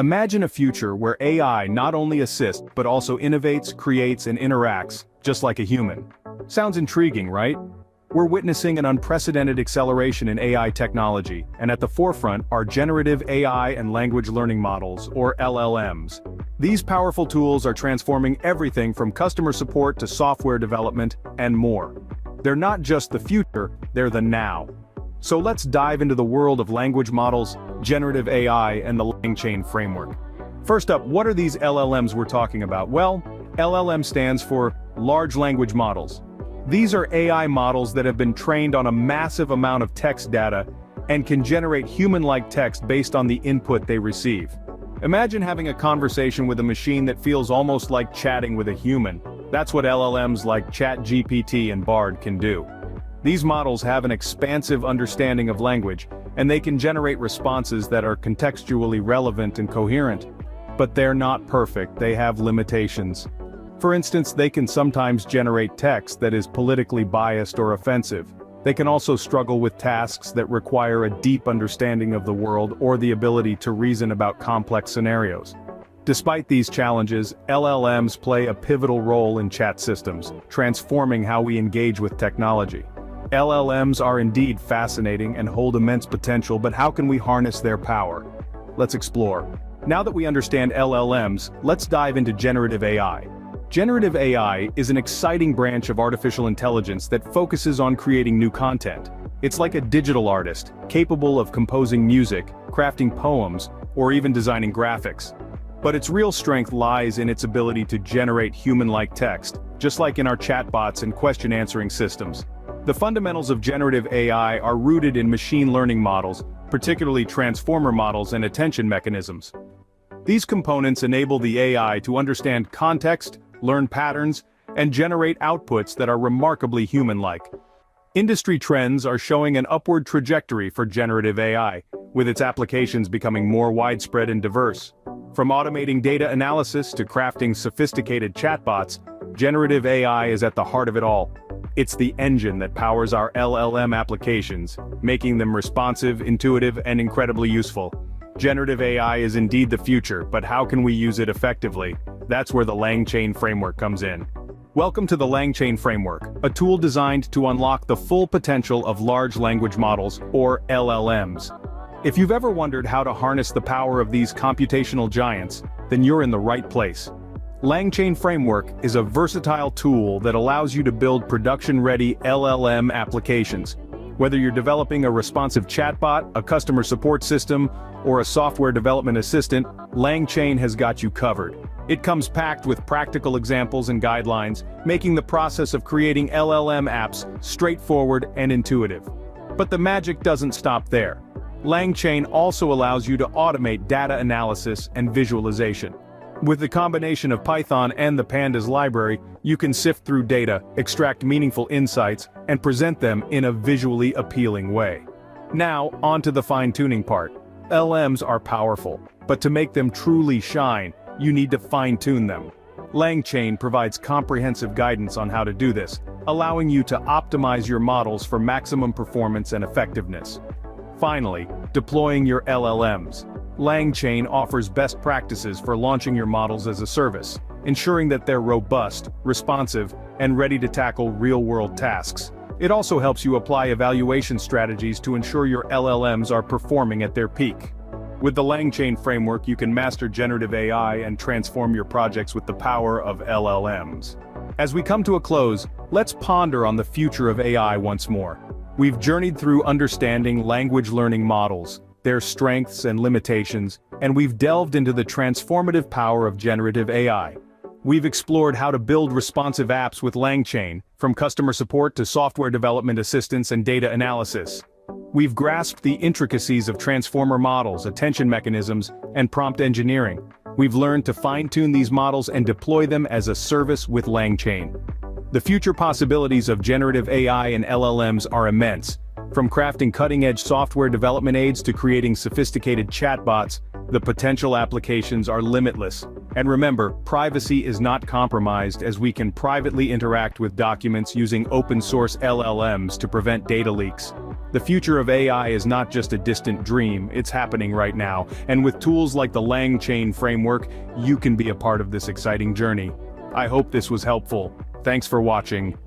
Imagine a future where AI not only assists but also innovates, creates, and interacts, just like a human. Sounds intriguing, right? We're witnessing an unprecedented acceleration in AI technology, and at the forefront are generative AI and language learning models, or LLMs. These powerful tools are transforming everything from customer support to software development, and more. They're not just the future, they're the now. So let's dive into the world of language models, generative AI, and the LangChain framework. First up, what are these LLMs we're talking about? Well, LLM stands for Large Language Models. These are AI models that have been trained on a massive amount of text data and can generate human-like text based on the input they receive. Imagine having a conversation with a machine that feels almost like chatting with a human. That's what LLMs like ChatGPT and Bard can do. These models have an expansive understanding of language, and they can generate responses that are contextually relevant and coherent. But they're not perfect, they have limitations. For instance, they can sometimes generate text that is politically biased or offensive. They can also struggle with tasks that require a deep understanding of the world or the ability to reason about complex scenarios. Despite these challenges, LLMs play a pivotal role in chat systems, transforming how we engage with technology. LLMs are indeed fascinating and hold immense potential, but how can we harness their power? Let's explore. Now that we understand LLMs, let's dive into generative AI. Generative AI is an exciting branch of artificial intelligence that focuses on creating new content. It's like a digital artist, capable of composing music, crafting poems, or even designing graphics. But its real strength lies in its ability to generate human-like text, just like in our chatbots and question-answering systems. The fundamentals of generative AI are rooted in machine learning models, particularly transformer models and attention mechanisms. These components enable the AI to understand context, learn patterns, and generate outputs that are remarkably human-like. Industry trends are showing an upward trajectory for generative AI, with its applications becoming more widespread and diverse. From automating data analysis to crafting sophisticated chatbots, generative AI is at the heart of it all. It's the engine that powers our LLM applications, making them responsive, intuitive, and incredibly useful. Generative AI is indeed the future, but how can we use it effectively? That's where the LangChain framework comes in. Welcome to the LangChain framework, a tool designed to unlock the full potential of large language models, or LLMs. If you've ever wondered how to harness the power of these computational giants, then you're in the right place. LangChain Framework is a versatile tool that allows you to build production-ready LLM applications. Whether you're developing a responsive chatbot, a customer support system, or a software development assistant, LangChain has got you covered. It comes packed with practical examples and guidelines, making the process of creating LLM apps straightforward and intuitive. But the magic doesn't stop there. LangChain also allows you to automate data analysis and visualization. With the combination of Python and the Pandas library, you can sift through data, extract meaningful insights, and present them in a visually appealing way. Now, on to the fine-tuning part. LLMs are powerful, but to make them truly shine, you need to fine-tune them. LangChain provides comprehensive guidance on how to do this, allowing you to optimize your models for maximum performance and effectiveness. Finally, deploying your LLMs. LangChain offers best practices for launching your models as a service, ensuring that they're robust, responsive, and ready to tackle real-world tasks. It also helps you apply evaluation strategies to ensure your LLMs are performing at their peak. With the LangChain framework, you can master generative AI and transform your projects with the power of LLMs. As we come to a close, let's ponder on the future of AI once more. We've journeyed through understanding language learning models, their strengths and limitations, and we've delved into the transformative power of generative AI. We've explored how to build responsive apps with LangChain, from customer support to software development assistance and data analysis. We've grasped the intricacies of transformer models, attention mechanisms, and prompt engineering. We've learned to fine-tune these models and deploy them as a service with LangChain. The future possibilities of generative AI and LLMs are immense. From crafting cutting-edge software development aids to creating sophisticated chatbots, the potential applications are limitless. And remember, privacy is not compromised as we can privately interact with documents using open-source LLMs to prevent data leaks. The future of AI is not just a distant dream, it's happening right now, and with tools like the LangChain framework, you can be a part of this exciting journey. I hope this was helpful. Thanks for watching.